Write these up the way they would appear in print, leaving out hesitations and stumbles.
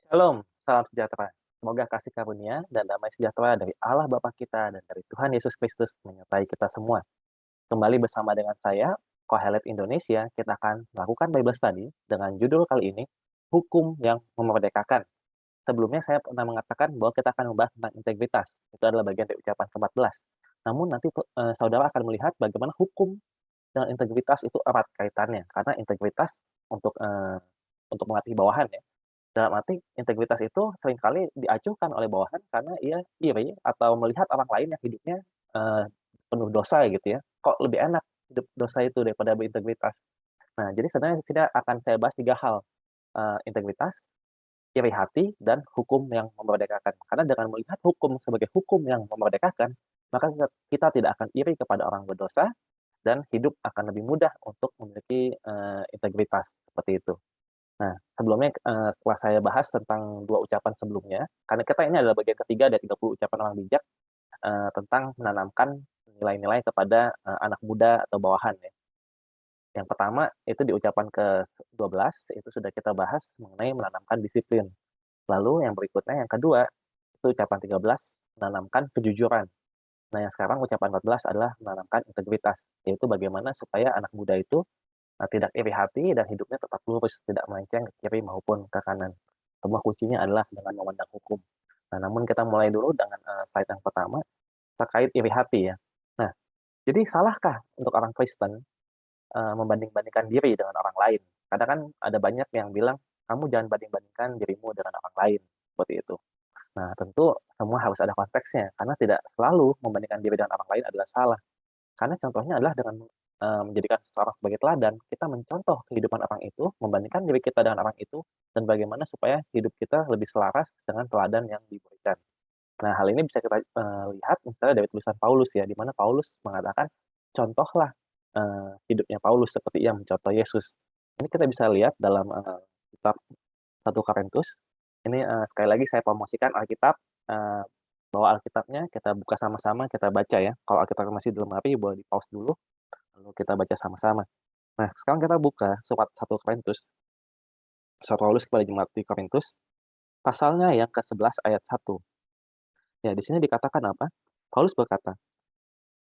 Shalom, salam sejahtera. Semoga kasih karunia dan damai sejahtera dari Allah Bapa kita dan dari Tuhan Yesus Kristus menyertai kita semua. Kembali bersama dengan saya, Kohelet Indonesia, kita akan melakukan Bible Study dengan judul kali ini, Hukum yang Memerdekakan. Sebelumnya saya pernah mengatakan bahwa kita akan membahas tentang integritas. Itu adalah bagian dari ucapan ke-14. Namun nanti saudara akan melihat bagaimana hukum dengan integritas itu erat kaitannya. Karena integritas untuk melatih bawahan ya. Dalam arti integritas itu seringkali diacuhkan oleh bawahan karena ia iri atau melihat orang lain yang hidupnya, eee, penuh dosa gitu ya, kok lebih enak hidup dosa itu daripada berintegritas. Nah, jadi sebenarnya kita akan saya bahas 3 hal, integritas, iri hati, dan hukum yang memerdekakan. Karena dengan melihat hukum sebagai hukum yang memerdekakan, maka kita tidak akan iri kepada orang berdosa dan hidup akan lebih mudah untuk memiliki, integritas, seperti itu. Nah, sebelumnya, setelah saya bahas tentang 2 ucapan sebelumnya, karena kita ini adalah bagian ketiga dari 30 ucapan orang bijak, tentang menanamkan nilai-nilai kepada, anak muda atau bawahan ya. Yang pertama itu di ucapan ke-12 itu sudah kita bahas mengenai menanamkan disiplin. Lalu yang berikutnya yang kedua, itu ucapan 13 menanamkan kejujuran. Nah, yang sekarang ucapan 14 adalah menanamkan integritas, yaitu bagaimana supaya anak muda itu tidak iri hati dan hidupnya tetap lurus, tidak melenceng ke kiri maupun ke kanan. Semua kuncinya adalah dengan memandang hukum. Nah, namun kita mulai dulu dengan, slide yang pertama, terkait iri hati ya. Nah, jadi salahkah untuk orang Kristen, membanding-bandingkan diri dengan orang lain? Kadang kan ada banyak yang bilang, "Kamu jangan banding-bandingkan dirimu dengan orang lain," seperti itu. Nah, tentu semua harus ada konteksnya, karena tidak selalu membandingkan diri dengan orang lain adalah salah. Karena contohnya adalah dengan, menjadikan seseorang sebagai teladan, kita mencontoh kehidupan orang itu, membandingkan diri kita dengan orang itu, dan bagaimana supaya hidup kita lebih selaras dengan teladan yang diberikan. Nah, hal ini bisa kita, lihat misalnya dari tulisan Paulus ya, di mana Paulus mengatakan, "Contohlah, hidupnya Paulus seperti ia mencontoh Yesus." Ini kita bisa lihat dalam, kitab 1 Korintus. Ini, sekali lagi saya promosikan Alkitab, eee, bawa Alkitabnya, kita buka sama-sama, kita baca ya. Kalau Alkitab masih di lemari boleh di-pause dulu, lalu kita baca sama-sama. Nah, sekarang kita buka surat 1 Korintus, surat Paulus kepada jemaat di Korintus, pasalnya yang ke-11 ayat 1. Ya, di sini dikatakan apa? Paulus berkata,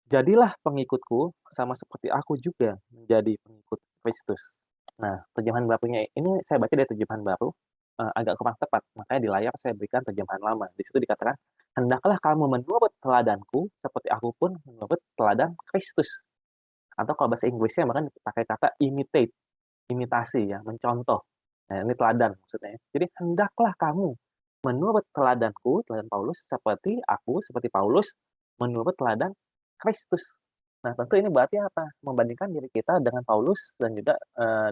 "Jadilah pengikutku sama seperti aku juga menjadi pengikut Kristus." Nah, terjemahan barunya ini saya baca dari terjemahan baru, agak kurang tepat, makanya di layar saya berikan terjemahan lama. Di situ dikatakan, "Hendaklah kamu menurut teladanku seperti aku pun menurut teladan Kristus." Atau kalau bahasa Inggrisnya bahkan pakai kata imitate, imitasi ya, mencontoh. Nah, ini teladan maksudnya ya. Jadi, "Hendaklah kamu menurut teladanku," teladan Paulus, "seperti Paulus, menurut teladan Kristus." Nah, tentu ini berarti apa? Membandingkan diri kita dengan Paulus dan juga,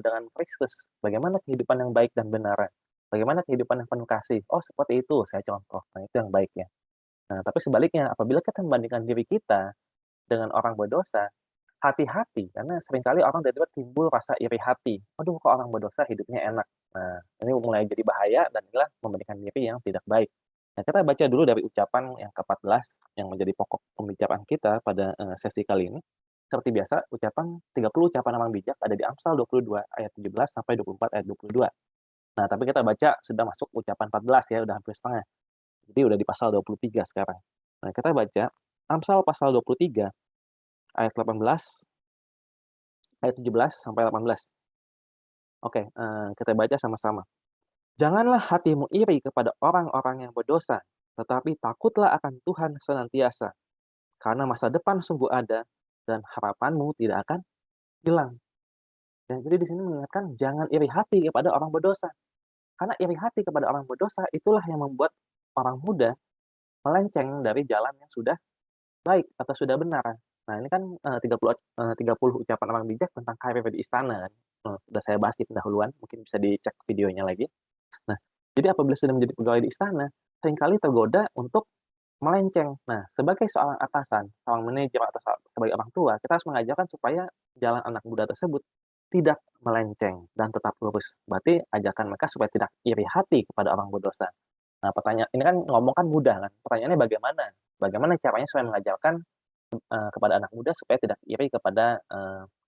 dengan Kristus. Bagaimana kehidupan yang baik dan benar? Bagaimana kehidupan yang penuh kasih? Oh, seperti itu, saya contoh. Nah, itu yang baik ya. Nah, tapi sebaliknya, apabila kita membandingkan diri kita dengan orang berdosa, hati-hati, karena seringkali orang tiba-tiba timbul rasa iri hati, "Aduh, kok orang berdosa hidupnya enak." Nah, ini mulai jadi bahaya dan inilah membandingkan diri yang tidak baik. Nah, kita baca dulu dari ucapan yang ke-14 yang menjadi pokok pembicaraan kita pada, sesi kali ini. Seperti biasa, 30 ucapan orang bijak ada di Amsal 22 ayat 17 sampai 24 ayat 22. Nah, tapi kita baca sudah masuk ucapan 14 ya, udah hampir setengah. Jadi udah di pasal 23 sekarang. Nah, kita baca Amsal pasal 23 ayat 18, ayat 17 sampai 18. Oke, kita baca sama-sama. "Janganlah hatimu iri kepada orang-orang yang berdosa, tetapi takutlah akan Tuhan senantiasa, karena masa depan sungguh ada dan harapanmu tidak akan hilang." Dan jadi di sini mengingatkan jangan iri hati kepada orang berdosa, karena iri hati kepada orang berdosa itulah yang membuat orang muda melenceng dari jalan yang sudah baik atau sudah benar. Nah, ini kan, 30 ucapan orang bijak tentang karir di istana kan, sudah saya bahas di pendahuluan, mungkin bisa dicek videonya lagi. Nah, jadi apabila sudah menjadi pegawai di istana, seringkali tergoda untuk melenceng. Nah, sebagai seorang atasan, seorang manajer atau sebagai orang tua, kita harus mengajarkan supaya jalan anak muda tersebut tidak melenceng dan tetap lurus. Berarti ajarkan mereka supaya tidak iri hati kepada orang berdosa. Nah, ini kan ngomong kan mudah kan, pertanyaannya bagaimana? Bagaimana caranya supaya mengajarkan, kepada anak muda supaya tidak iri kepada,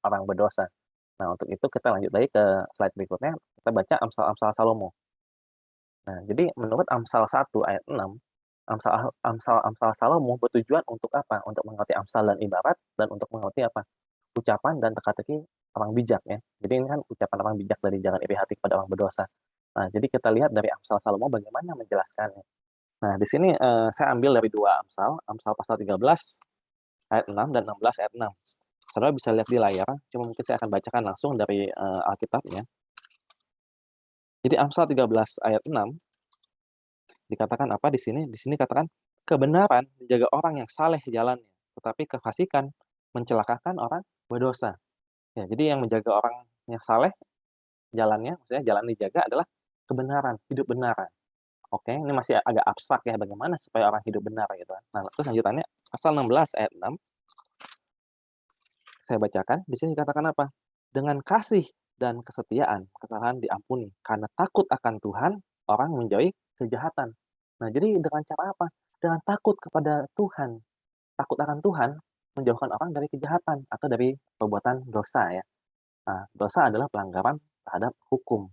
orang berdosa? Nah, untuk itu kita lanjut lagi ke slide berikutnya, kita baca Amsal-Amsal Salomo. Nah, jadi menurut Amsal 1 ayat 6, Amsal Salomo bertujuan untuk apa? Untuk mengerti Amsal dan ibarat dan untuk mengerti apa? Ucapan dan teka-teki orang bijak ya. Jadi ini kan ucapan orang bijak dari jangan iri hati kepada orang berdosa. Nah, jadi kita lihat dari Amsal Salomo bagaimana menjelaskannya. Nah, di sini, saya ambil dari 2 Amsal, Amsal pasal 13 ayat 6 dan 16 ayat 6. Saudara bisa lihat di layar, cuma mungkin saya akan bacakan langsung dari, Alkitabnya. Jadi Amsal 13 ayat 6 dikatakan apa di sini? Di sini katakan, "Kebenaran menjaga orang yang saleh jalannya, tetapi kefasikan mencelakakan orang berdosa." Ya, jadi yang menjaga orang yang saleh jalannya, maksudnya jalan dijaga adalah kebenaran, hidup benar. Oke, ini masih agak abstrak ya, bagaimana supaya orang hidup benar gitu kan. Nah, terus lanjutannya pasal 16 ayat 6, saya bacakan, di sini dikatakan apa? Dengan kasih dan kesetiaan, kesalahan diampuni. Karena takut akan Tuhan, orang menjauhi kejahatan. Nah, jadi dengan cara apa? Dengan takut kepada Tuhan. Takut akan Tuhan, menjauhkan orang dari kejahatan atau dari perbuatan dosa ya. Nah, dosa adalah pelanggaran terhadap hukum.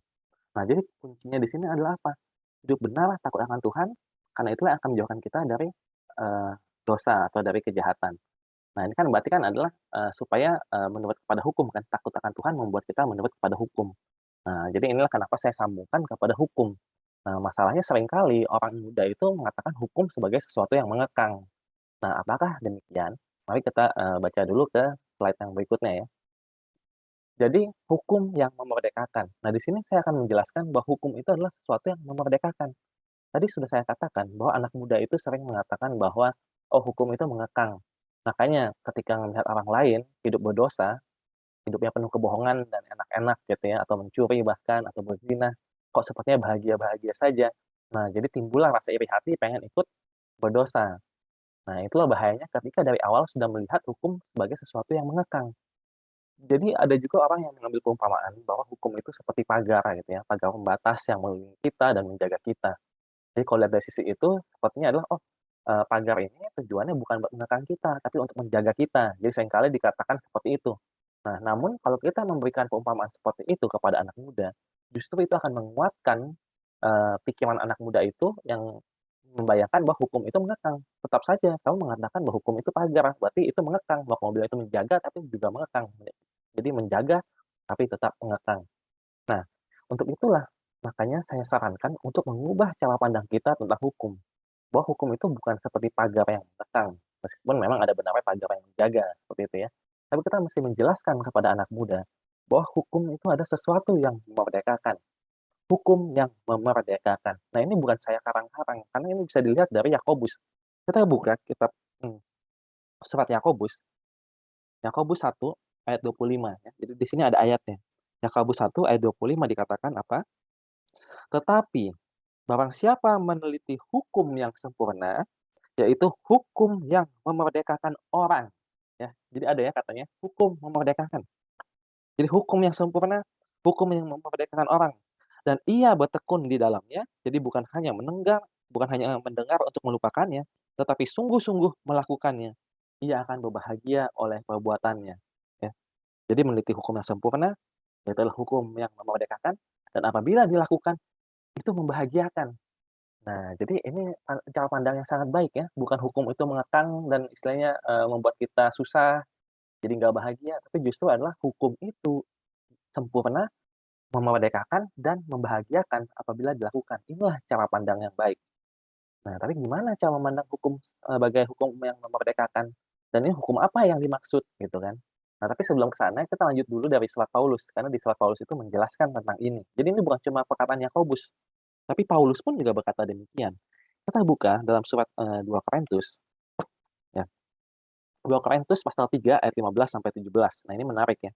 Nah, jadi kuncinya di sini adalah apa? Hidup benar, takut akan Tuhan, karena itulah yang akan menjauhkan kita dari, eee, dosa atau dari kejahatan. Nah, ini kan berarti kan adalah, supaya, menurut kepada hukum kan, takut akan Tuhan membuat kita menurut kepada hukum. Nah, jadi inilah kenapa saya sambungkan kepada hukum. Nah, masalahnya seringkali orang muda itu mengatakan hukum sebagai sesuatu yang mengekang. Nah, apakah demikian? Mari kita, baca dulu ke slide yang berikutnya ya. Jadi, hukum yang memerdekakan. Nah, di sini saya akan menjelaskan bahwa hukum itu adalah sesuatu yang memerdekakan. Tadi sudah saya katakan bahwa anak muda itu sering mengatakan bahwa, "Oh, hukum itu mengekang." Makanya ketika melihat orang lain hidup berdosa, hidupnya penuh kebohongan dan enak-enak gitu ya, atau mencuri bahkan, atau berzina, kok sepertinya bahagia-bahagia saja. Nah, jadi timbullah rasa iri hati pengen ikut berdosa. Nah, itulah bahayanya ketika dari awal sudah melihat hukum sebagai sesuatu yang mengekang. Jadi ada juga orang yang mengambil perumpamaan bahwa hukum itu seperti pagar gitu ya, pagar pembatas yang melindungi kita dan menjaga kita. Jadi kalau lihat dari sisi itu, sepertinya adalah, oh, pagar ini tujuannya bukan buat mengekang kita, tapi untuk menjaga kita. Jadi seringkali dikatakan seperti itu. Nah, namun kalau kita memberikan perumpamaan seperti itu kepada anak muda, justru itu akan menguatkan, pikiran anak muda itu yang membayangkan bahwa hukum itu mengekang. Tetap saja kamu mengatakan bahwa hukum itu pagar, berarti itu mengekang, bahwa mobil itu menjaga tapi juga mengekang. Jadi menjaga tapi tetap mengekang. Nah, untuk itulah makanya saya sarankan untuk mengubah cara pandang kita tentang hukum. Bahwa hukum itu bukan seperti pagar yang mengekang, meskipun memang ada benarnya pagar yang menjaga, seperti itu ya. Tapi kita mesti menjelaskan kepada anak muda bahwa hukum itu ada sesuatu yang memerdekakan, hukum yang memerdekakan. Nah, ini bukan saya karang-karang, karena ini bisa dilihat dari Yakobus. Kita buka kitab surat Yakobus, Yakobus 1 ayat 25 ya. Jadi di sini ada ayatnya. Yakobus 1 ayat 25 dikatakan apa? Tetapi barang siapa meneliti hukum yang sempurna, yaitu hukum yang memerdekakan orang. Ya, jadi ada ya katanya, hukum memerdekakan. Jadi hukum yang sempurna, hukum yang memerdekakan orang. Dan ia bertekun di dalamnya, jadi bukan hanya mendengar, bukan hanya mendengar untuk melupakannya, tetapi sungguh-sungguh melakukannya. Ia akan berbahagia oleh perbuatannya. Ya. Jadi meneliti hukum yang sempurna, yaitu adalah hukum yang memerdekakan, dan apabila dilakukan, itu membahagiakan. Nah, jadi ini cara pandang yang sangat baik ya, bukan hukum itu mengekang dan istilahnya, membuat kita susah, jadi nggak bahagia, tapi justru adalah hukum itu sempurna, memerdekakan, dan membahagiakan apabila dilakukan. Inilah cara pandang yang baik. Nah, tapi gimana cara memandang hukum sebagai hukum yang memerdekakan? Dan ini hukum apa yang dimaksud, gitu kan? Nah, tapi sebelum ke sana, kita lanjut dulu dari surat Paulus, karena di surat Paulus itu menjelaskan tentang ini. Jadi ini bukan cuma perkataan Yakobus, tapi Paulus pun juga berkata demikian. Kita buka dalam surat, 2 Korintus, ya. 2 Korintus pasal 3 ayat 15 sampai 17. Nah, ini menarik ya.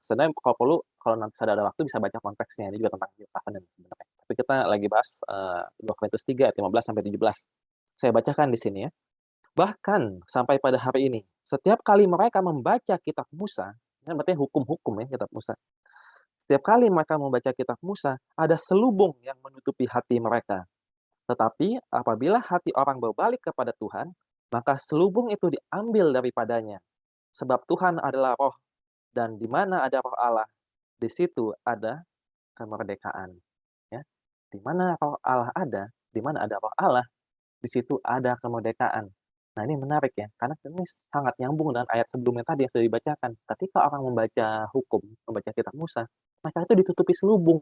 Sebenarnya kalau perlu, kalau nanti saya ada waktu bisa baca konteksnya, ini juga tentang New Covenant sebenarnya. Tapi kita lagi bahas, 2 Korintus 3 ayat 15 sampai 17. Saya bacakan di sini ya. "Bahkan sampai pada hari ini, setiap kali mereka membaca kitab Musa," ini kan berarti hukum-hukum ya, kitab Musa. "Setiap kali mereka membaca kitab Musa, ada selubung yang menutupi hati mereka. Tetapi apabila hati orang berbalik kepada Tuhan, maka selubung itu diambil daripadanya. Sebab Tuhan adalah roh, dan di mana ada roh Allah, di situ ada kemerdekaan." Ya. Di mana roh Allah ada, di mana ada roh Allah, di situ ada kemerdekaan. Nah, ini menarik ya, karena ini sangat nyambung dengan ayat sebelumnya tadi yang sudah dibacakan. Ketika orang membaca hukum, membaca kitab Musa, mereka itu ditutupi selubung,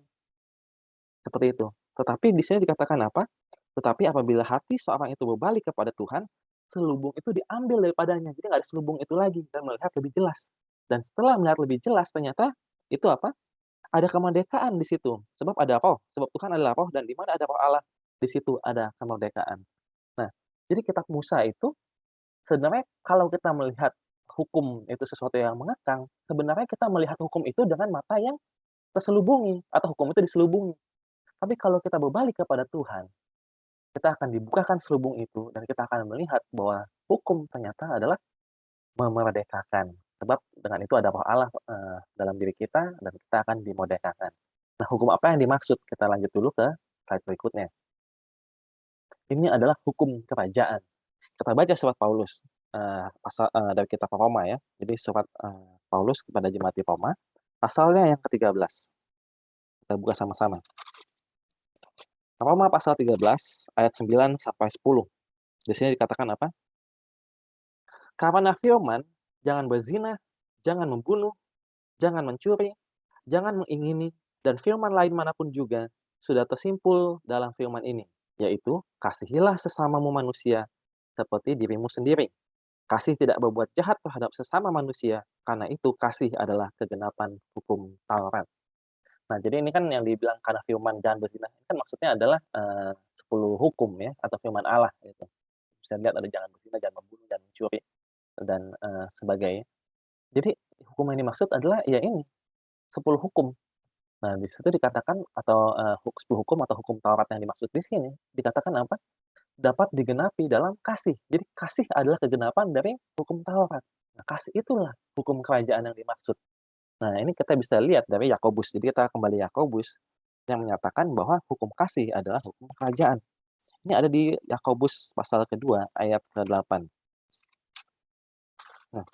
seperti itu. Tetapi di sini dikatakan apa? Tetapi apabila hati seorang itu berbalik kepada Tuhan, selubung itu diambil daripadanya. Jadi nggak ada selubung itu lagi dan melihat lebih jelas. Dan setelah melihat lebih jelas, ternyata itu apa? Ada kemerdekaan di situ. Sebab ada roh. Sebab Tuhan adalah roh dan di mana ada roh Allah, di situ ada kemerdekaan. Nah, jadi kitab Musa itu sebenarnya kalau kita melihat hukum itu sesuatu yang mengekang, sebenarnya kita melihat hukum itu dengan mata yang terselubungi atau hukum itu diselubungi. Tapi kalau kita berbalik kepada Tuhan, kita akan dibukakan selubung itu dan kita akan melihat bahwa hukum ternyata adalah memerdekakan. Sebab dengan itu ada roh Allah, dalam diri kita dan kita akan dimerdekakan. Nah, hukum apa yang dimaksud? Kita lanjut dulu ke slide berikutnya. Ini adalah hukum kerajaan. Kita baca surat Paulus, dari kitab Roma ya. Jadi surat, Paulus kepada jemaat di Roma, pasalnya yang ke-13. Kita buka sama-sama. Roma pasal 13 ayat 9 sampai 10. Di sini dikatakan apa? Karena firman, jangan berzina, jangan membunuh, jangan mencuri, jangan mengingini, dan firman lain manapun juga sudah tersimpul dalam firman ini, yaitu kasihilah sesamamu manusia seperti dirimu sendiri. Kasih tidak berbuat jahat terhadap sesama manusia, karena itu kasih adalah kegenapan hukum Taurat. Nah, jadi ini kan yang dibilang karena firman jangan berzina, ini kan maksudnya adalah 10 hukum ya, atau firman Allah gitu. Bisa lihat ada jangan berzina, jangan membunuh, jangan mencuri, dan sebagainya. Jadi hukum yang dimaksud adalah ya ini, 10 hukum. Nah, di situ dikatakan atau 10 hukum atau hukum Taurat yang dimaksud di sini, dikatakan apa? Dapat digenapi dalam kasih. Jadi kasih adalah kegenapan dari hukum Taurat. Nah, kasih itulah hukum kerajaan yang dimaksud. Nah, ini kita bisa lihat dari Yakobus. Jadi kita kembali Yakobus yang menyatakan bahwa hukum kasih adalah hukum kerajaan. Ini ada di Yakobus pasal kedua ayat ke-8. Nah,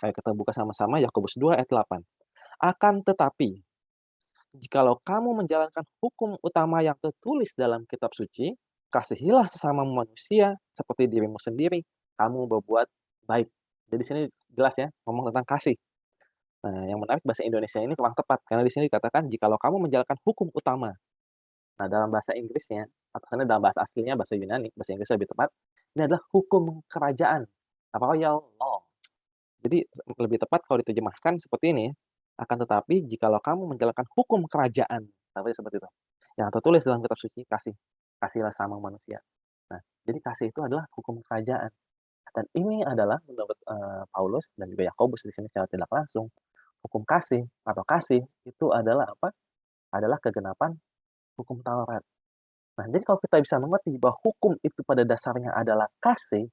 ayo kita buka sama-sama Yakobus 2 ayat 8. Akan tetapi, jikalau kamu menjalankan hukum utama yang tertulis dalam kitab suci, kasihilah sesama manusia seperti dirimu sendiri, kamu berbuat baik. Jadi sini jelas ya, ngomong tentang kasih. Nah, yang menarik bahasa Indonesia ini kurang tepat, karena di sini dikatakan jikalau kamu menjalankan hukum utama. Nah, dalam bahasa Inggrisnya, atau sebenarnya dalam bahasa aslinya bahasa Yunani, bahasa Inggris lebih tepat, ini adalah hukum kerajaan, royal law. Jadi lebih tepat kalau diterjemahkan seperti ini, akan tetapi jikalau kamu menjalankan hukum kerajaan, seperti itu. Yang tertulis dalam kitab suci, kasihlah sama manusia. Nah, jadi kasih itu adalah hukum kerajaan. Dan ini adalah menurut Paulus dan juga Yakobus di sini secara tidak langsung, hukum kasih atau kasih itu adalah apa? Adalah kegenapan hukum Taurat. Nah, jadi kalau kita bisa mengerti bahwa hukum itu pada dasarnya adalah kasih,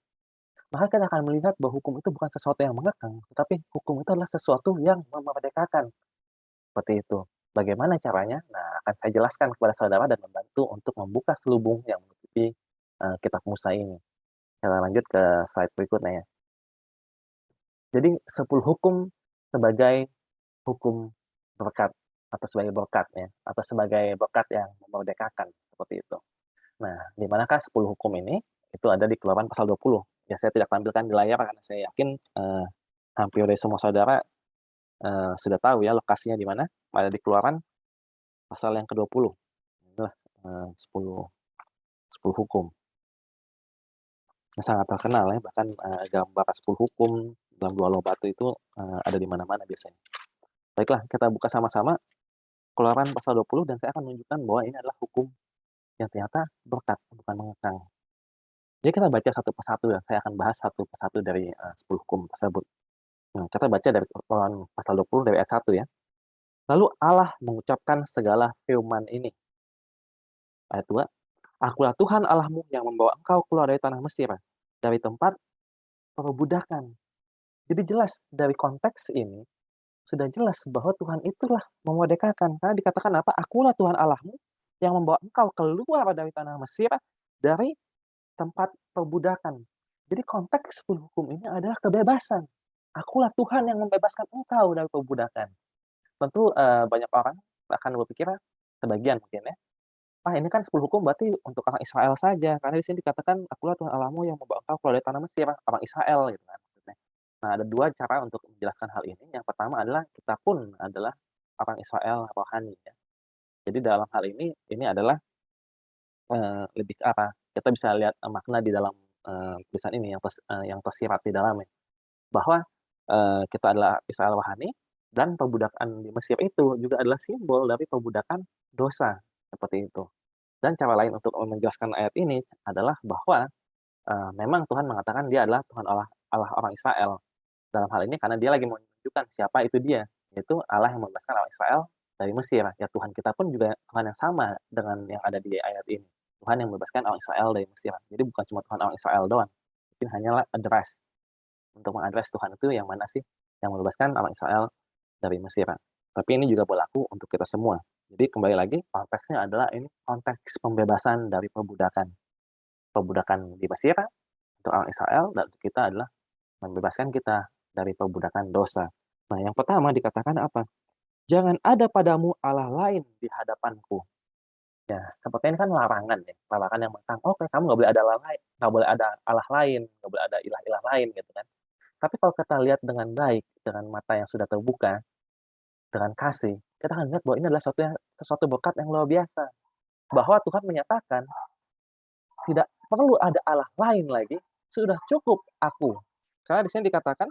maka kita akan melihat bahwa hukum itu bukan sesuatu yang mengekang, tetapi hukum itu adalah sesuatu yang memerdekakan. Seperti itu. Bagaimana caranya? Nah, akan saya jelaskan kepada saudara dan membantu untuk membuka selubung yang menutupi kitab Musa ini. Kita lanjut ke slide berikutnya ya. Jadi 10 hukum sebagai hukum berkat atau sebagai berkat ya, atau sebagai berkat yang memerdekakan seperti itu. Nah, di manakah 10 hukum ini? Itu ada di Keluaran pasal 20. Ya, saya tidak tampilkan di layar karena saya yakin hampir dari semua saudara sudah tahu ya lokasinya di mana. Ada di Keluaran pasal yang ke-20. Inilah 10 hukum. Yang sangat terkenal ya, bahkan gambar 10 hukum dalam 2 loh batu itu ada di mana-mana biasanya. Baiklah, kita buka sama-sama Keluaran pasal 20 dan saya akan menunjukkan bahwa ini adalah hukum yang ternyata berkat, bukan mengekang. Jadi kita baca satu persatu ya, saya akan bahas satu persatu dari 10 hukum tersebut. Nah, kita baca dari Keluaran pasal 20 dari ayat 1 ya. Lalu Allah mengucapkan segala firman ini. Ayat 2, Akulah Tuhan Allahmu yang membawa engkau keluar dari tanah Mesir, dari tempat perbudakan. Jadi jelas dari konteks ini, sudah jelas bahwa Tuhan itulah memerdekakan. Karena dikatakan apa? Akulah Tuhan Allahmu yang membawa engkau keluar dari tanah Mesir, dari tempat perbudakan. Jadi konteks 10 hukum ini adalah kebebasan. Akulah Tuhan yang membebaskan engkau dari perbudakan. Tentu banyak orang akan berpikir, sebagian mungkin ya, ini kan 10 hukum berarti untuk orang Israel saja, karena di sini dikatakan, "Akulah Tuhan Allahmu yang membawa engkau keluar dari tanah Mesir," orang Israel gitu kan maksudnya. Nah, ada 2 cara untuk menjelaskan hal ini. Yang pertama adalah kita pun adalah orang Israel rohani ya. Jadi dalam hal ini adalah, lebih ke apa, kita bisa lihat, makna di dalam, tulisan ini yang tersirat di dalamnya, bahwa, kita adalah Israel rohani dan perbudakan di Mesir itu juga adalah simbol dari perbudakan dosa, seperti itu. Dan cara lain untuk menjelaskan ayat ini adalah bahwa, memang Tuhan mengatakan Dia adalah Tuhan Allah Allah orang Israel. Dalam hal ini karena Dia lagi mau menunjukkan siapa itu Dia, yaitu Allah yang membebaskan orang Israel dari Mesir. Ya Tuhan kita pun juga Tuhan yang sama dengan yang ada di ayat ini. Tuhan yang membebaskan orang Israel dari Mesir. Jadi bukan cuma Tuhan orang Israel doang, mungkin hanyalah address, untuk mengadres Tuhan itu yang mana sih, yang membebaskan orang Israel dari Mesir. Tapi ini juga berlaku untuk kita semua. Jadi kembali lagi konteksnya adalah ini konteks pembebasan dari perbudakan. Perbudakan di Mesir untuk orang Israel dan untuk kita adalah membebaskan kita dari perbudakan dosa. Nah, yang pertama dikatakan apa? "Jangan ada padamu Allah lain di hadapanku." Ya, seperti ini kan larangan ya, larangan yang mengatakan, "Oke, kamu nggak boleh ada Allah lain, nggak boleh ada Allah lain, nggak boleh ada ilah-ilah lain," gitu kan. Tapi kalau kita lihat dengan baik, dengan mata yang sudah terbuka, dengan kasih, kita akan lihat bahwa ini adalah sesuatu berkat yang luar biasa. Bahwa Tuhan menyatakan, tidak perlu ada Allah lain lagi, sudah cukup aku. Karena di sini dikatakan,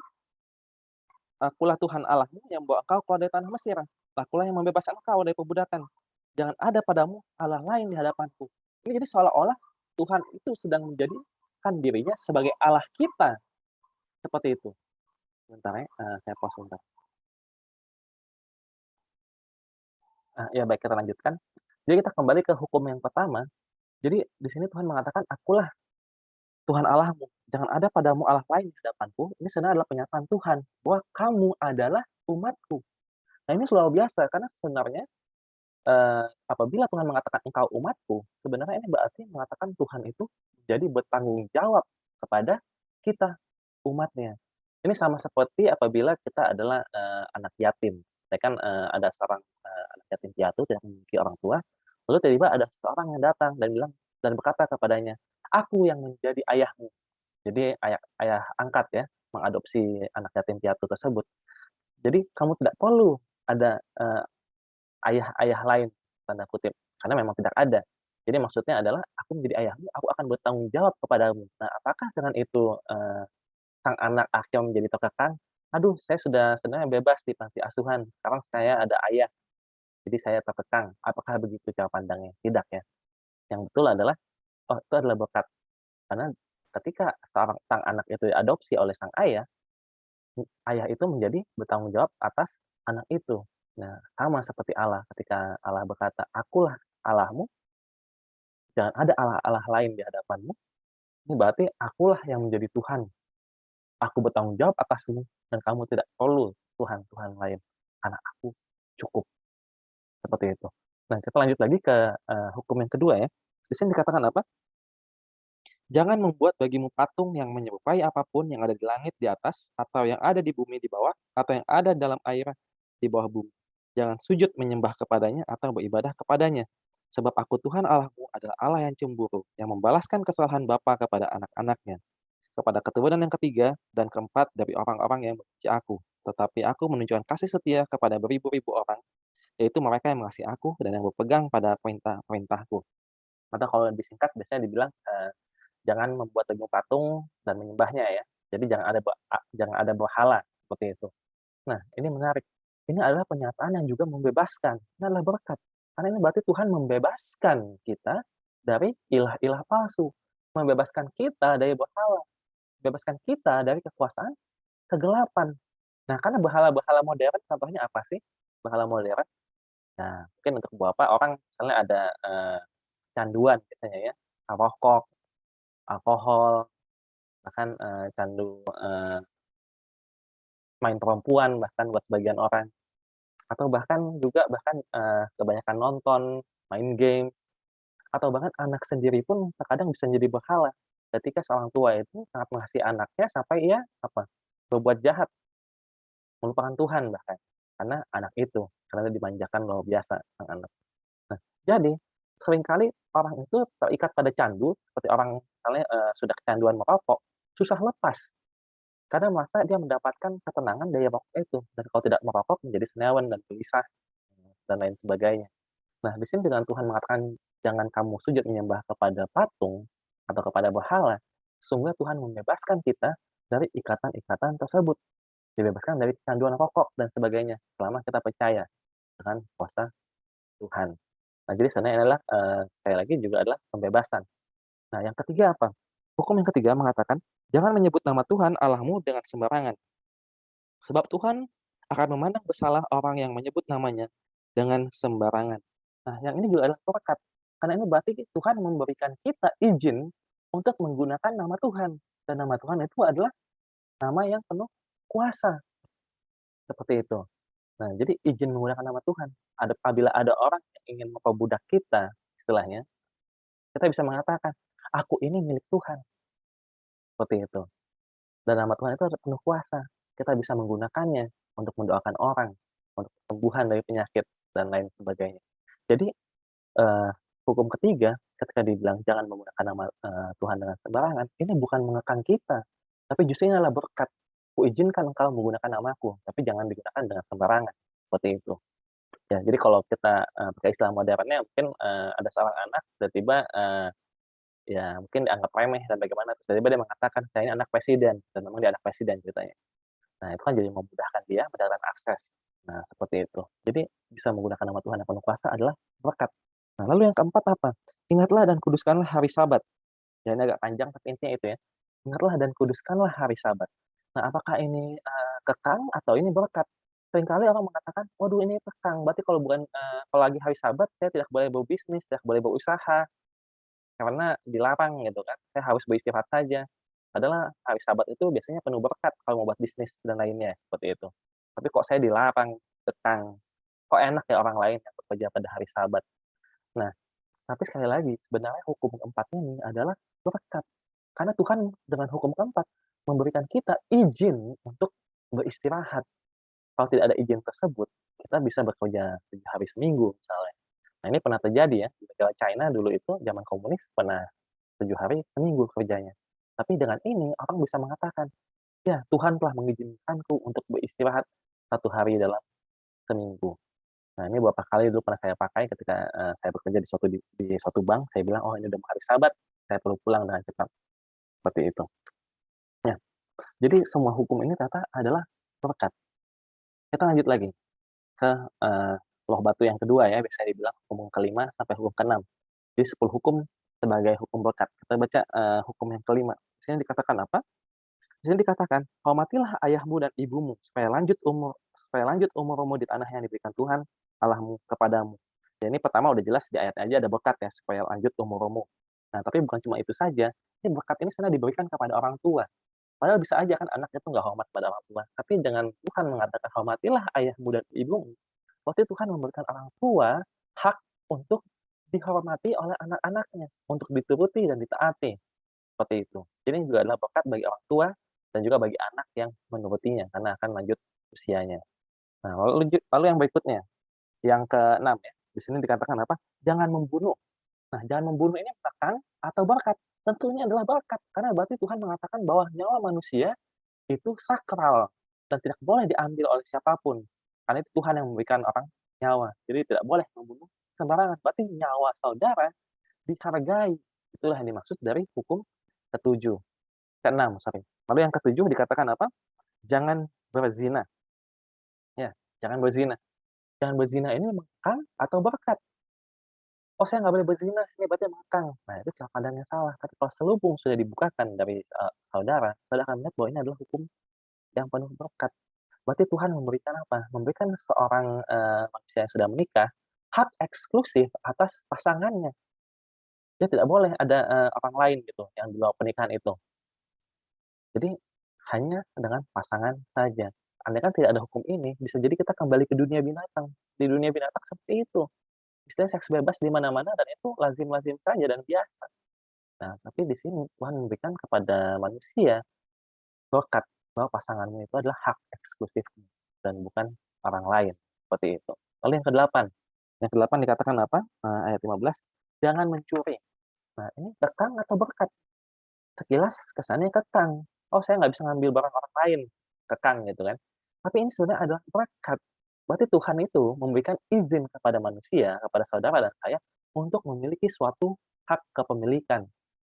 "Akulah Tuhan Allahmu yang membawa engkau keluar dari tanah Mesir. Akulah yang membebaskan engkau dari perbudakan. Jangan ada padamu Allah lain di hadapanku." Ini jadi seolah-olah Tuhan itu sedang menjadikan dirinya sebagai Allah kita, seperti itu. Sebentar ya, saya pause sebentar. Ya baik kita lanjutkan. Jadi kita kembali ke hukum yang pertama. Jadi di sini Tuhan mengatakan, "Akulah Tuhan Allahmu, jangan ada padamu Allah lain di hadapanku." Ini sebenarnya adalah pernyataan Tuhan, bahwa kamu adalah umatku. Nah ini luar biasa, karena sebenarnya, apabila Tuhan mengatakan engkau umatku, sebenarnya ini berarti mengatakan Tuhan itu jadi bertanggung jawab kepada kita, umatnya. Ini sama seperti apabila kita adalah, anak yatim. Saya kan, ada seorang, anak yatim piatu tidak memiliki orang tua, lalu tiba-tiba ada seseorang yang datang dan bilang dan berkata kepadanya, "Aku yang menjadi ayahmu." Jadi ayah ayah angkat ya, mengadopsi anak yatim piatu tersebut. Jadi kamu tidak perlu ada, ayah-ayah lain, tanda kutip, karena memang tidak ada. Jadi maksudnya adalah, "Aku menjadi ayahmu, aku akan bertanggung jawab kepadamu." Nah, apakah dengan itu, sang anak akhirnya menjadi terkekang, "Aduh, saya sudah sebenarnya bebas di panti asuhan, sekarang saya ada ayah, jadi saya terkekang." Apakah begitu cara pandangnya? Tidak ya. Yang betul adalah, oh itu adalah berkat. Karena ketika sang anak itu diadopsi oleh sang ayah, ayah itu menjadi bertanggung jawab atas anak itu. Nah, sama seperti Allah, ketika Allah berkata, "Akulah Allahmu, jangan ada Allah-Allah lain di hadapanmu." Ini berarti akulah yang menjadi Tuhan. Aku bertanggung jawab atasmu dan kamu tidak perlu Tuhan-Tuhan lain, karena aku cukup, seperti itu. Nah, kita lanjut lagi ke, hukum yang kedua ya. Di sini dikatakan apa? "Jangan membuat bagimu patung yang menyerupai apapun yang ada di langit di atas, atau yang ada di bumi di bawah, atau yang ada dalam air di bawah bumi. Jangan sujud menyembah kepadanya atau beribadah kepadanya. Sebab aku Tuhan Allahmu adalah Allah yang cemburu, yang membalaskan kesalahan bapa kepada anak-anaknya, kepada keturunan yang ketiga dan keempat dari orang-orang yang membenci aku. Tetapi aku menunjukkan kasih setia kepada beribu-ribu orang, yaitu mereka yang mengasihi aku dan yang berpegang pada perintah-perintahku." Atau kalau disingkat biasanya dibilang, jangan membuat teguh patung dan menyembahnya ya. Jadi jangan ada berhala, seperti itu. Nah, ini menarik. Ini adalah pernyataan yang juga membebaskan. Ini adalah berkat. Karena ini berarti Tuhan membebaskan kita dari ilah-ilah palsu, membebaskan kita dari berhala, membebaskan kita dari kekuasaan kegelapan. Nah, karena berhala-berhala modern contohnya apa sih? Berhala modern. Nah, mungkin untuk beberapa orang misalnya ada, canduan biasanya ya, rokok, alkohol, bahkan, candu, main perempuan bahkan buat sebagian orang, atau bahkan juga kebanyakan nonton, main games, atau bahkan anak sendiri pun terkadang bisa menjadi berhala, ketika seorang tua itu sangat mengasihi anaknya sampai ia berbuat jahat, melupakan Tuhan bahkan, karena anak itu, karena dimanjakan luar biasa sang anak. Nah, jadi seringkali orang itu terikat pada candu, seperti orang misalnya, sudah kecanduan merokok, susah lepas, karena merasa dia mendapatkan ketenangan dari rokok itu, dan kalau tidak merokok menjadi senewan dan gelisah, dan lain sebagainya. Nah, di sini dengan Tuhan mengatakan, "Jangan kamu sujud menyembah kepada patung atau kepada berhala," sesungguhnya Tuhan membebaskan kita dari ikatan-ikatan tersebut, dibebaskan dari kecanduan rokok dan sebagainya, selama kita percaya dengan kuasa Tuhan. Nah, jadi sebenarnya adalah, sekali lagi juga adalah pembebasan. Nah, yang ketiga apa? Hukum yang ketiga mengatakan, "Jangan menyebut nama Tuhan Allahmu dengan sembarangan, sebab Tuhan akan memandang bersalah orang yang menyebut namanya dengan sembarangan." Nah, yang ini juga adalah perekat, karena ini berarti Tuhan memberikan kita izin untuk menggunakan nama Tuhan, dan nama Tuhan itu adalah nama yang penuh kuasa, seperti itu. Nah, jadi izin menggunakan nama Tuhan, apabila ada orang yang ingin memperbudak kita, istilahnya, kita bisa mengatakan, "Aku ini milik Tuhan," seperti itu. Dan nama Tuhan itu ada penuh kuasa. Kita bisa menggunakannya untuk mendoakan orang, untuk kesembuhan dari penyakit, dan lain sebagainya. Jadi, eee, hukum ketiga ketika dibilang jangan menggunakan nama, Tuhan dengan sembarangan, ini bukan mengekang kita, tapi justru ini adalah berkat. "Kuizinkan engkau menggunakan namaku, tapi jangan digunakan dengan sembarangan." Seperti itu. Ya, jadi kalau kita, pakai istilah modernnya mungkin, ada seorang anak tiba-tiba, ya mungkin dianggap remeh dan bagaimana, terus tiba-tiba dia mengatakan, "Saya ini anak presiden," dan memang dia anak presiden ceritanya. Nah, itu kan jadi memudahkan dia mendapatkan akses. Nah, seperti itu. Jadi bisa menggunakan nama Tuhan yang penuh kuasa adalah berkat. Nah, lalu yang keempat apa? Ingatlah dan kuduskanlah hari Sabat. Ya ini agak panjang tapi intinya itu ya. Ingatlah dan kuduskanlah hari Sabat. Nah, apakah ini, kekang atau ini berkat? Seringkali orang mengatakan, "Waduh ini kekang, berarti kalau bukan, kalau lagi hari Sabat saya tidak boleh berbisnis, tidak boleh berusaha, karena dilarang," gitu kan. "Saya harus beristirahat saja." Padahal hari Sabat itu biasanya penuh berkat kalau mau buat bisnis dan lainnya, seperti itu. Tapi kok saya dilarang, kekang, kok enak ya orang lain yang bekerja pada hari Sabat. Nah, tapi sekali lagi, sebenarnya hukum keempat ini adalah berkat. Karena Tuhan dengan hukum keempat memberikan kita izin untuk beristirahat. Kalau tidak ada izin tersebut, kita bisa bekerja 7 hari seminggu misalnya. Nah, ini pernah terjadi ya, di negara China dulu itu zaman komunis pernah 7 hari seminggu kerjanya. Tapi dengan ini orang bisa mengatakan, "Ya, Tuhan telah mengizinkanku untuk beristirahat 1 hari dalam seminggu." Nah, ini beberapa kali dulu pernah saya pakai ketika, saya bekerja di suatu bank, saya bilang, "Oh, ini udah mau hari Sabat, saya perlu pulang dengan cepat." Seperti itu. Ya, jadi semua hukum ini ternyata adalah berkat. Kita lanjut lagi ke, loh batu yang kedua ya, biasanya dibilang hukum kelima sampai hukum keenam. Jadi 10 hukum sebagai hukum berkat. Kita baca, hukum yang kelima. Di sini dikatakan apa? Di sini dikatakan, "Hormatilah ayahmu dan ibumu, supaya lanjut umurmu di tanah yang diberikan Tuhan Allahmu kepadamu." Ya ini pertama udah jelas di ayatnya aja ada berkat ya, supaya lanjut umurmu. Nah, tapi bukan cuma itu saja, ini berkat ini sebenarnya diberikan kepada orang tua. Padahal bisa aja kan anak itu nggak hormat pada orang tua, tapi dengan Tuhan mengatakan, "Hormatilah ayahmu dan ibumu," berarti Tuhan memberikan orang tua hak untuk dihormati oleh anak-anaknya, untuk dituruti dan ditaati, seperti itu. Jadi ini juga adalah berkat bagi orang tua dan juga bagi anak yang menurutinya, karena akan lanjut usianya. Nah, lalu yang berikutnya, yang keenam ya, di sini dikatakan apa? Jangan membunuh. Nah, jangan membunuh ini kekang atau berkat? Tentunya adalah berkat, karena berarti Tuhan mengatakan bahwa nyawa manusia itu sakral dan tidak boleh diambil oleh siapapun. Karena itu Tuhan yang memberikan orang nyawa. Jadi tidak boleh membunuh sembarangan. Berarti nyawa saudara dihargai. Itulah yang dimaksud dari hukum ketujuh, keenam, sorry. Lalu yang ketujuh dikatakan apa? Jangan berzina. Ya, jangan berzina. Jangan berzina ini mengekang atau berkat? Oh, saya nggak boleh berzina, ini berarti mengekang. Nah, itu cara pandang yang salah. Tapi kalau selubung sudah dibukakan dari saudara, saudara akan melihat bahwa ini adalah hukum yang penuh berkat. Berarti Tuhan memberikan apa? Memberikan seorang, manusia yang sudah menikah, hak eksklusif atas pasangannya. Dia tidak boleh ada, orang lain gitu yang di luar pernikahan itu. Jadi hanya dengan pasangan saja. Andaikan tidak ada hukum ini, bisa jadi kita kembali ke dunia binatang. Di dunia binatang seperti itu. Istilahnya seks bebas di mana-mana dan itu lazim-lazim saja dan biasa. Nah, tapi di sini Tuhan memberikan kepada manusia berkat bahwa pasanganmu itu adalah hak eksklusifmu dan bukan orang lain, seperti itu. Lalu yang kedelapan dikatakan apa? Ayat 15. jangan mencuri. Nah, ini kekang atau berkat? Sekilas kesannya kekang. Oh, saya nggak bisa ngambil barang orang lain, kekang gitu kan. Tapi ini sebenarnya adalah berkat. Berarti Tuhan itu memberikan izin kepada manusia, kepada saudara dan saya, untuk memiliki suatu hak kepemilikan.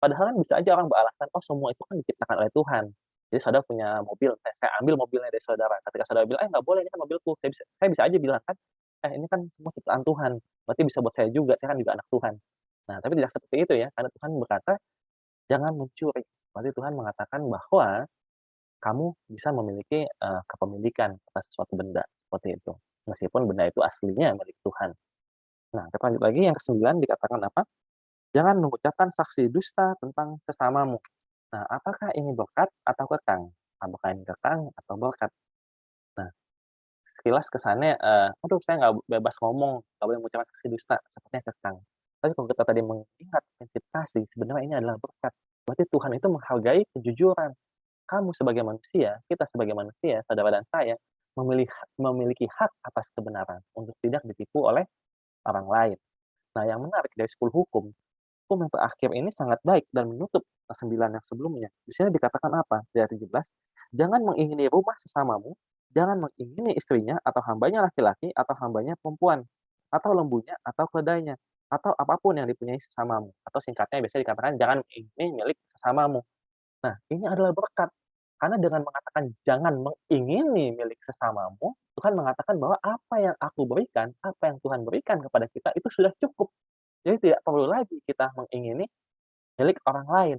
Padahal kan bisa aja orang beralasan, "Oh, semua itu kan diciptakan oleh Tuhan." Jadi saudara punya mobil, saya ambil mobilnya dari saudara. Ketika saudara bilang, "Eh, nggak boleh, ini kan mobilku." Saya bisa aja bilang kan, "Eh, ini kan semua ciptaan Tuhan, berarti bisa buat saya juga, saya kan juga anak Tuhan." Nah, tapi tidak seperti itu ya, karena Tuhan berkata, "Jangan mencuri." Berarti Tuhan mengatakan bahwa kamu bisa memiliki, kepemilikan atas suatu benda, seperti itu. Meskipun benda itu aslinya milik Tuhan. Nah, kita lanjut lagi yang ke-9 dikatakan apa? Jangan mengucapkan saksi dusta tentang sesamamu. Nah, apakah ini berkat atau kekang? Apakah ini kekang atau berkat? Nah, sekilas kesannya, aduh saya nggak bebas ngomong, nggak boleh mengucapkan saksi dusta, sepertinya kekang. Tapi kalau kita tadi mengingat prinsip kasih, sebenarnya ini adalah berkat. Berarti Tuhan itu menghargai kejujuran. Kamu sebagai manusia, kita sebagai manusia, saudara dan saya, memiliki hak atas kebenaran untuk tidak ditipu oleh orang lain. Nah, yang menarik dari 10 hukum, hukum yang terakhir ini sangat baik dan menutup 9 yang sebelumnya. Di sini dikatakan apa? Di ayat 17, "Jangan mengingini rumah sesamamu, jangan mengingini istrinya atau hambanya laki-laki atau hambanya perempuan, atau lembunya atau keledainya, atau apapun yang dipunyai sesamamu." Atau singkatnya biasanya dikatakan, "Jangan mengingini milik sesamamu." Nah, ini adalah berkat. Karena dengan mengatakan jangan mengingini milik sesamamu, Tuhan mengatakan bahwa apa yang aku berikan, apa yang Tuhan berikan kepada kita itu sudah cukup. Jadi tidak perlu lagi kita mengingini milik orang lain.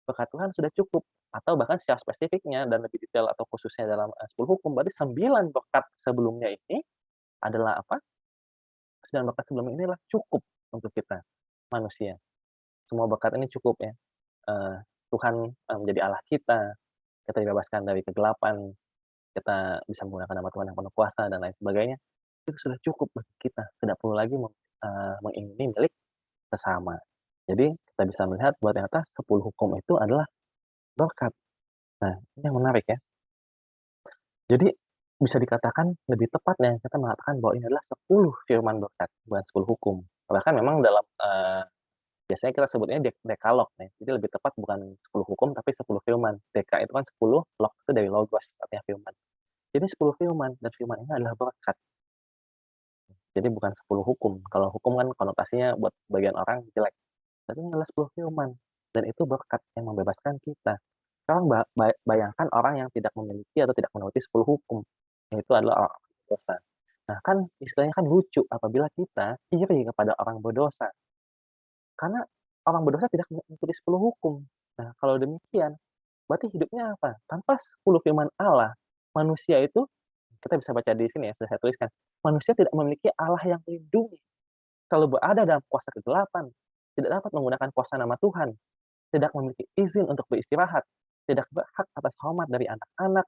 Berkat Tuhan sudah cukup. Atau bahkan secara spesifiknya dan lebih detail atau khususnya dalam 10 hukum, berarti 9 berkat sebelumnya ini adalah apa? 9 berkat sebelumnya inilah cukup untuk kita, manusia. Semua berkat ini cukup ya. Eee, Tuhan, menjadi Allah kita dibebaskan dari kegelapan, kita bisa menggunakan nama Tuhan yang penuh kuasa dan lain sebagainya, itu sudah cukup bagi kita, tidak perlu lagi mengingini milik sesama. Jadi kita bisa melihat bahwa ternyata 10 hukum itu adalah berkat. Nah, ini yang menarik ya. Jadi bisa dikatakan lebih tepatnya kita mengatakan bahwa ini adalah 10 firman berkat, bukan 10 hukum. Bahkan memang dalam, biasanya kita sebutnya dekalog ya, jadi lebih tepat bukan 10 hukum tapi 10 firman. Deka itu kan 10, log itu dari logos, artinya firman. Jadi 10 firman, dan firman ini adalah berkat. Jadi bukan 10 hukum. Kalau hukum kan konotasinya buat sebagian orang jelek, tapi ini adalah 10 firman, dan itu berkat yang membebaskan kita. Sekarang bayangkan orang yang tidak memiliki atau tidak menuruti 10 hukum, yaitu adalah orang berdosa. Nah kan istilahnya kan lucu apabila kita iri kepada orang berdosa, karena orang berdosa tidak mengikuti 10 hukum. Nah kalau demikian, berarti hidupnya apa? Tanpa 10 firman Allah, manusia itu kita bisa baca di sini ya, sudah saya tuliskan. Manusia tidak memiliki Allah yang melindungi, selalu berada dalam kuasa kegelapan, tidak dapat menggunakan kuasa nama Tuhan, tidak memiliki izin untuk beristirahat, tidak berhak atas hormat dari anak-anak,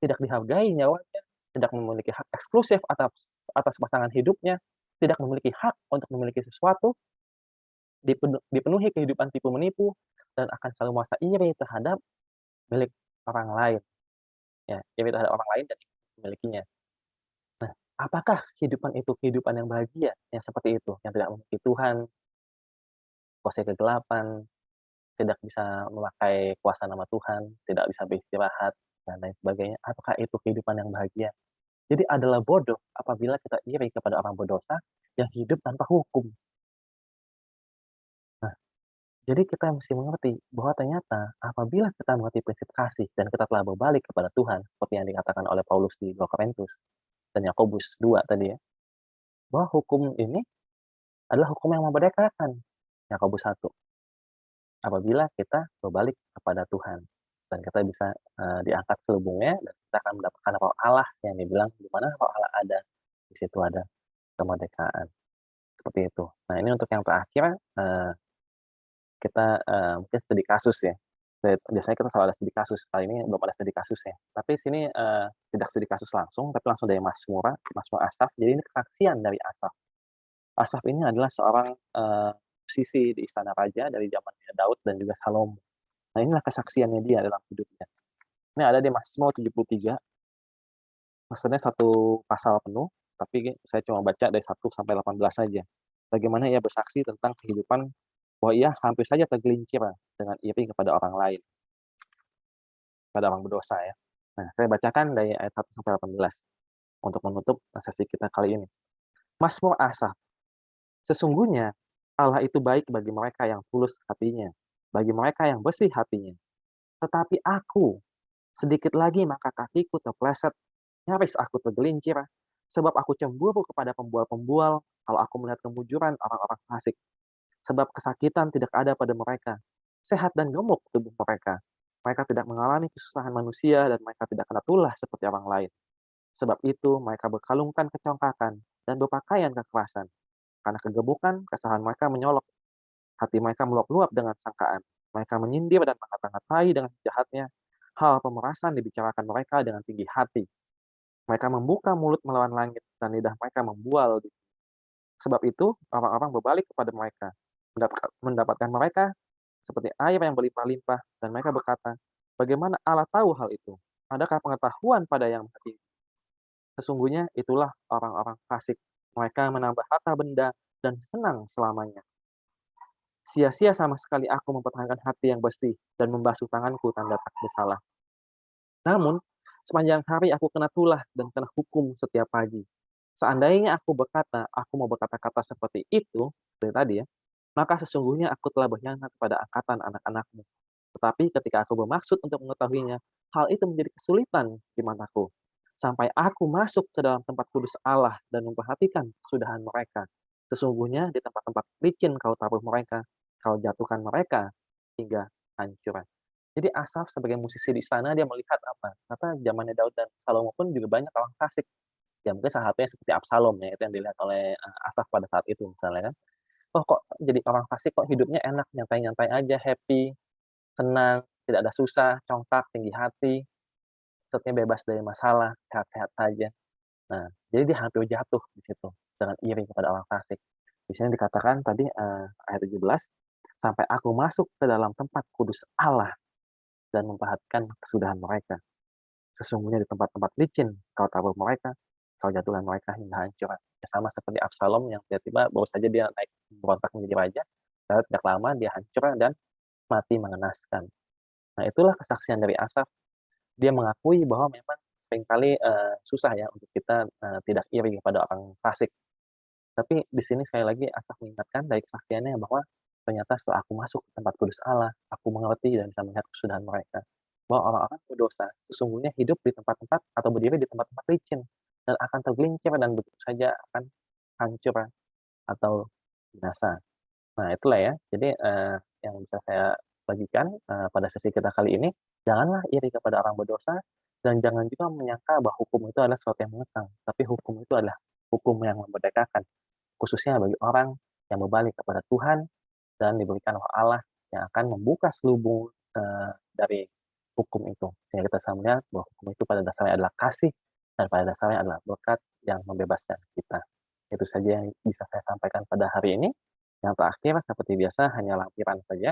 tidak dihargai nyawanya, tidak memiliki hak eksklusif atas atas pasangan hidupnya, tidak memiliki hak untuk memiliki sesuatu, dipenuhi kehidupan tipu menipu, dan akan selalu merasa iri terhadap milik orang lain, ya, iri terhadap orang lain dan memilikinya. Nah, apakah kehidupan itu kehidupan yang bahagia, yang seperti itu, yang tidak memiliki Tuhan, kuasai kegelapan, tidak bisa memakai kuasa nama Tuhan, tidak bisa beristirahat, dan lain sebagainya. Apakah itu kehidupan yang bahagia? Jadi adalah bodoh apabila kita iri kepada orang berdosa yang hidup tanpa hukum. Nah, jadi kita mesti mengerti bahwa ternyata apabila kita mengerti prinsip kasih dan kita telah berbalik kepada Tuhan, seperti yang dikatakan oleh Paulus di 2 Korintus dan Yakobus 2 tadi ya, bahwa hukum ini adalah hukum yang memerdekakan. Yakobus 1. Apabila kita berbalik kepada Tuhan dan kita bisa, diangkat selubungnya dan kita akan mendapatkan roh Allah yang dibilang di mana roh Allah ada, di situ ada kemerdekaan, seperti itu. Nah ini untuk yang terakhir, kita, mungkin studi kasus ya. Biasanya kita selalu ada studi kasus, kali ini belum ada studi kasus ya. Tapi sini, tidak studi kasus langsung, tapi langsung dari Mazmur Asaf. Jadi ini kesaksian dari Asaf. Asaf ini adalah seorang, musisi di istana raja dari zamannya Daud dan juga Salomo. Nah, inilah kesaksiannya dia dalam hidupnya. Ini ada di Mazmur 73, maksudnya satu pasal penuh, tapi saya cuma baca dari 1 sampai 18 saja. Bagaimana ia bersaksi tentang kehidupan bahwa ia hampir saja tergelincir dengan iri kepada orang lain, pada orang berdosa ya. Nah, saya bacakan dari ayat 1 sampai 18 untuk menutup sesi kita kali ini. Mazmur Asaf. Sesungguhnya Allah itu baik bagi mereka yang tulus hatinya, bagi mereka yang bersih hatinya. Tetapi aku, sedikit lagi maka kakiku terpleset, nyaris aku tergelincir, sebab aku cemburu kepada pembual-pembual kalau aku melihat kemujuran orang-orang fasik. Sebab kesakitan tidak ada pada mereka, sehat dan gemuk tubuh mereka. Mereka tidak mengalami kesusahan manusia dan mereka tidak kena tulah seperti orang lain. Sebab itu mereka berkalungkan kecongkakan dan berpakaian kekerasan. Karena kegebukan, kesalahan mereka menyolok. Hati mereka meluap-luap dengan sangkaan. Mereka menyindir dan mengata-ngatai dengan jahatnya. Hal pemerasan dibicarakan mereka dengan tinggi hati. Mereka membuka mulut melawan langit dan lidah mereka membual. Sebab itu orang-orang berbalik kepada mereka, mendapatkan mereka seperti air yang berlimpah-limpah, dan mereka berkata, bagaimana Allah tahu hal itu? Adakah pengetahuan pada yang Maha Tinggi? Sesungguhnya itulah orang-orang fasik. Mereka menambah harta benda dan senang selamanya. Sia-sia sama sekali aku mempertahankan hati yang bersih dan membasuh tanganku tanda tak bersalah. Namun, sepanjang hari aku kena tulah dan kena hukum setiap pagi. Seandainya aku mau berkata-kata seperti itu, dari tadi ya, maka sesungguhnya aku telah berkhianat kepada angkatan anak-anakmu. Tetapi ketika aku bermaksud untuk mengetahuinya, hal itu menjadi kesulitan di mataku. Sampai aku masuk ke dalam tempat kudus Allah dan memperhatikan kesudahan mereka. Sesungguhnya di tempat-tempat licin kau taruh mereka, kau jatuhkan mereka hingga hancur. Jadi Asaf sebagai musisi di istana dia melihat apa? Ternyata zamannya Daud dan Salomo pun juga banyak orang fasik. Ya mungkin salah satunya seperti Absalom ya, itu yang dilihat oleh, Asaf pada saat itu misalnya kan. "Oh kok jadi orang fasik kok hidupnya enak, nyantai-nyantai aja, happy, senang, tidak ada susah, congkak, tinggi hati, maksudnya bebas dari masalah, sehat-sehat saja." Nah, jadi dia hampir jatuh di situ dengan iri kepada orang fasik. Di sini dikatakan tadi, ayat 17, "Sampai aku masuk ke dalam tempat kudus Allah dan memperhatikan kesudahan mereka. Sesungguhnya di tempat-tempat licin kau tabur mereka, kau jatuhkan mereka hingga hancur." Ya, sama seperti Absalom yang tiba-tiba baru saja dia naik berontak menjadi raja, lalu tidak lama dia hancur dan mati mengenaskan. Nah, itulah kesaksian dari Asaf. Dia mengakui bahwa memang seringkali, susah ya untuk kita, tidak iri kepada orang fasik. Tapi di sini sekali lagi Asaf mengingatkan dari kesaksiannya bahwa ternyata setelah aku masuk ke tempat kudus Allah, aku mengerti dan bisa melihat kesudahan mereka. Bahwa orang-orang berdosa sesungguhnya hidup di tempat-tempat atau berdiri di tempat-tempat licin dan akan tergelincir dan begitu saja akan hancur atau binasa. Nah, itulah ya. Jadi, yang bisa saya bagikan, pada sesi kita kali ini, janganlah iri kepada orang berdosa dan jangan juga menyangka bahwa hukum itu adalah sesuatu yang mengekang, tapi hukum itu adalah hukum yang memerdekakan, khususnya bagi orang yang berbalik kepada Tuhan dan diberikan Roh Allah yang akan membuka selubung, dari hukum itu. Sehingga kita bisa melihat bahwa hukum itu pada dasarnya adalah kasih dan pada dasarnya adalah berkat yang membebaskan kita. Itu saja yang bisa saya sampaikan pada hari ini. Yang terakhir seperti biasa hanya lampiran saja.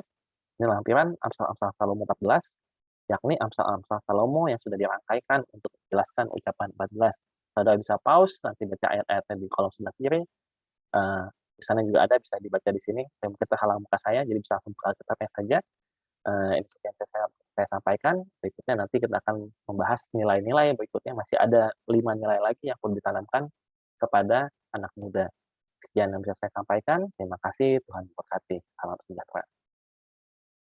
Ini lampiran Amsal-Amsal Salomo 14, yakni Amsal-Amsal Salomo yang sudah dirangkaikan untuk menjelaskan ucapan 14. Saudara bisa pause, nanti baca ayat-ayatnya di kolom sebelah kiri. Di sana juga ada, bisa dibaca di sini. Saya mungkin terhalang muka saya, jadi bisa langsung buka Alkitabnya saja. Ini seperti yang saya sampaikan. Berikutnya nanti kita akan membahas nilai-nilai berikutnya. Masih ada 5 nilai lagi yang perlu ditanamkan kepada anak muda. Sekian yang bisa saya sampaikan. Terima kasih. Tuhan memberkati. Salam sejahtera.